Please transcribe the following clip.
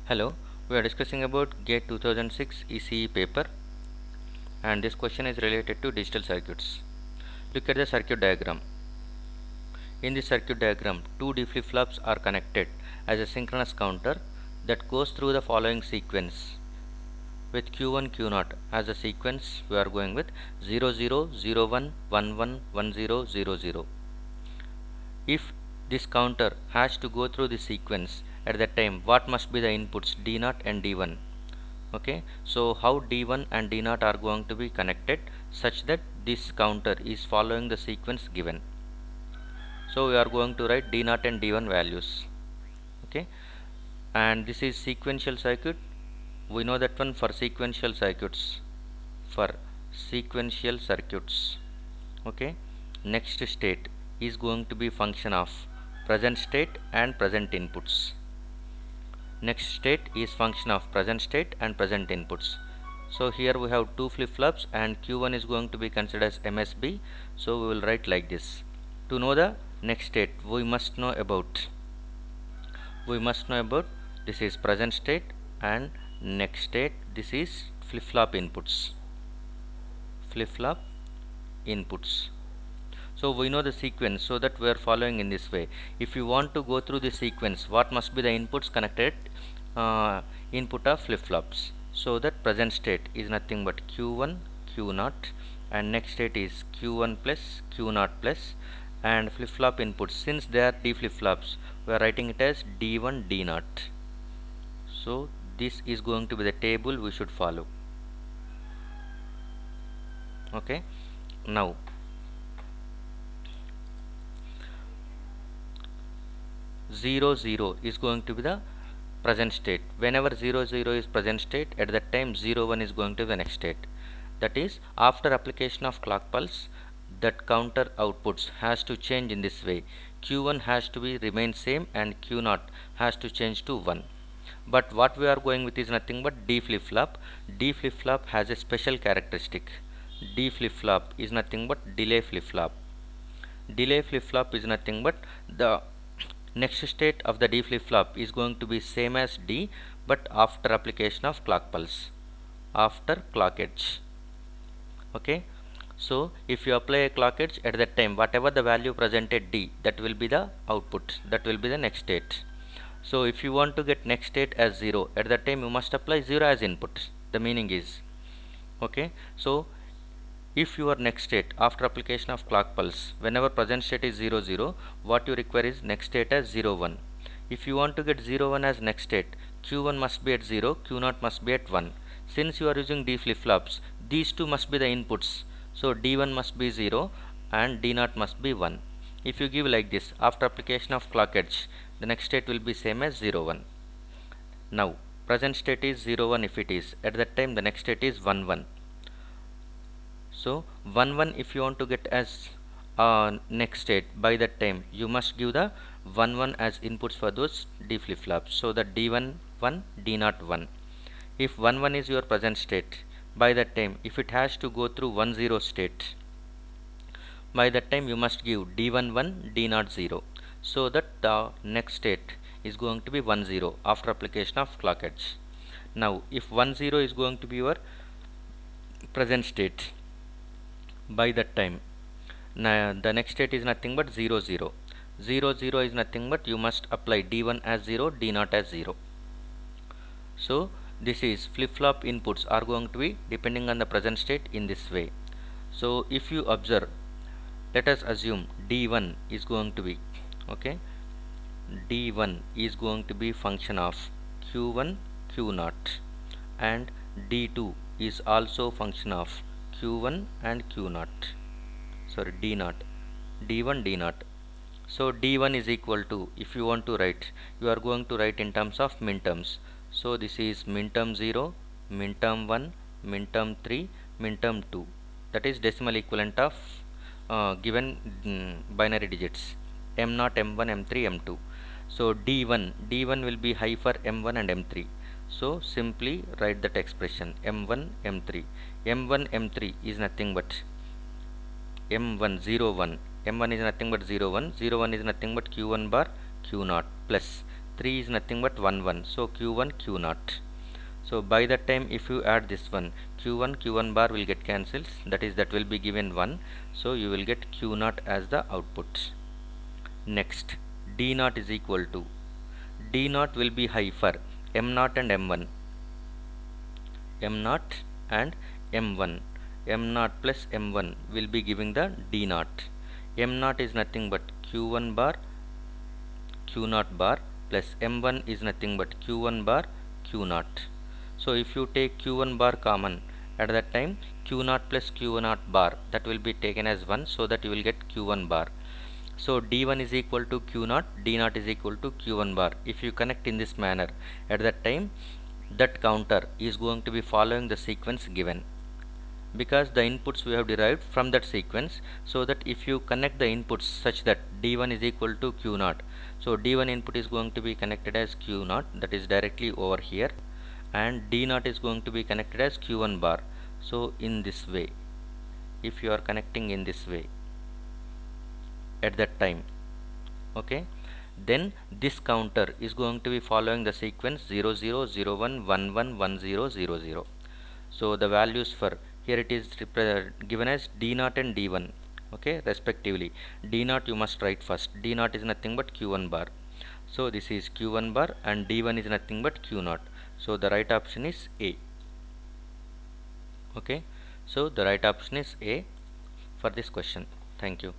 Hello, we are discussing about GATE 2006 ECE paper, and this question is related to digital circuits. Look at the circuit diagram. In the circuit diagram, two D flip-flops are connected as a synchronous counter that goes through the following sequence. With Q1 Q0 as a sequence, we are going with 0 0 0 1 1 1 1 0 0 0. If this counter has to go through the sequence, at that time what must be the inputs D0 and D1? Okay, so how D1 and D0 are going to be connected such that this counter is following the sequence given. So we are going to write D0 and D1 values. Okay, and this is sequential circuit. We know that one for sequential circuits. For sequential circuits, okay, next state is going to be function of present state and present inputs. Next state is function of present state and present inputs. So here we have two flip-flops and Q1 is going to be considered as MSB. So we will write like this. To know the next state, we must know about this is present state, and next state this is flip-flop inputs. Flip-flop inputs. So we know the sequence, so that we are following in this way. If you want to go through the sequence, what must be the inputs connected? Input of flip-flops. So that present state is nothing but Q1 Q0, and next state is Q1 plus Q0 plus, and flip-flop inputs, since they are D flip-flops, we are writing it as D1 D0. So this is going to be the table we should follow. Okay, now 0 0 is going to be the present state. Whenever 0 0 is present state, at that time 0 1 is going to be the next state. That is, after application of clock pulse, that counter outputs has to change in this way. Q1 has to be remain same and Q0 has to change to 1. But what we are going with is nothing but D flip-flop. D flip-flop has a special characteristic. D flip-flop is nothing but delay flip-flop. Delay flip-flop is nothing but the next state of the D flip-flop is going to be same as D, but after application of clock pulse, after clock edge. Okay, so if you apply a clock edge, at that time whatever the value presented D, that will be the output, that will be the next state. So if you want to get next state as 0, at that time you must apply 0 as input. The meaning is, okay, so if your next state after application of clock pulse, whenever present state is 0 0, what you require is next state as 0 1. If you want to get 0 1 as next state, Q1 must be at 0, Q0 must be at 1. Since you are using D flip-flops, these two must be the inputs. So D1 must be 0 and D0 must be 1. If you give like this, after application of clock edge, the next state will be same as 0 1. Now present state is 0 1 if it is, at that time the next state is 1 1. So 1 1, if you want to get as next state, by that time you must give the 1 1 as inputs for those D flip-flops. So that D1 1, D0 1. If 1 1 is your present state, by that time if it has to go through 1 0 state, by that time you must give D1 1, D0 0. So that the next state is going to be 1 0 after application of clock edge. Now if 1 0 is going to be your present state, by that time the next state is nothing but 0 0. 0 0 is nothing but you must apply D1 as 0, D0 as 0. So this is flip-flop inputs are going to be depending on the present state in this way. So if you observe, let us assume D1 is going to be, okay, D1 is going to be function of Q1 Q0, and D2 is also function of Q1 and Q0, sorry D0, D1 D0. So D1 is equal to, if you want to write, you are going to write in terms of minterms. So this is minterm 0, minterm 1, minterm 3, minterm 2. That is decimal equivalent of given binary digits M0, M1, M3, M2. So D1 will be high for M1 and M3. So simply write that expression M1 M3. M1 M3 is nothing but M1 0 1. M1 is nothing but 0 1. 0 1 is nothing but Q1 bar Q0 plus 3 is nothing but 1 1, so q1 q0. So by that time if you add this one, q1 bar will get cancels, that will be given 1, so you will get q0 as the output. Next, d0 is equal to, d0 will be high for m0 and m1, m0 and m1. m0 plus m1 will be giving the d0. m0 is nothing but q1 bar q0 bar plus m1 is nothing but q1 bar q0. So if you take q1 bar common, at that time q0 plus q0 bar, that will be taken as 1, so that you will get q1 bar. So d1 is equal to q0, d0 is equal to q1 bar. If you connect in this manner, at that time that counter is going to be following the sequence given, because the inputs we have derived from that sequence. So that if you connect the inputs such that d1 is equal to q0, so d1 input is going to be connected as q0, that is directly over here, and d0 is going to be connected as q1 bar. So in this way, if you are connecting in this way at that time, okay, then this counter is going to be following the sequence 0 0 0 1 1 1 1 0 0 0. So the values for here, it is given as d0 and d1, okay, respectively. d0 you must write first, d0 is nothing but q1 bar, so this is q1 bar, and d1 is nothing but q0. So the right option is A. Okay, so the right option is A for this question. Thank you.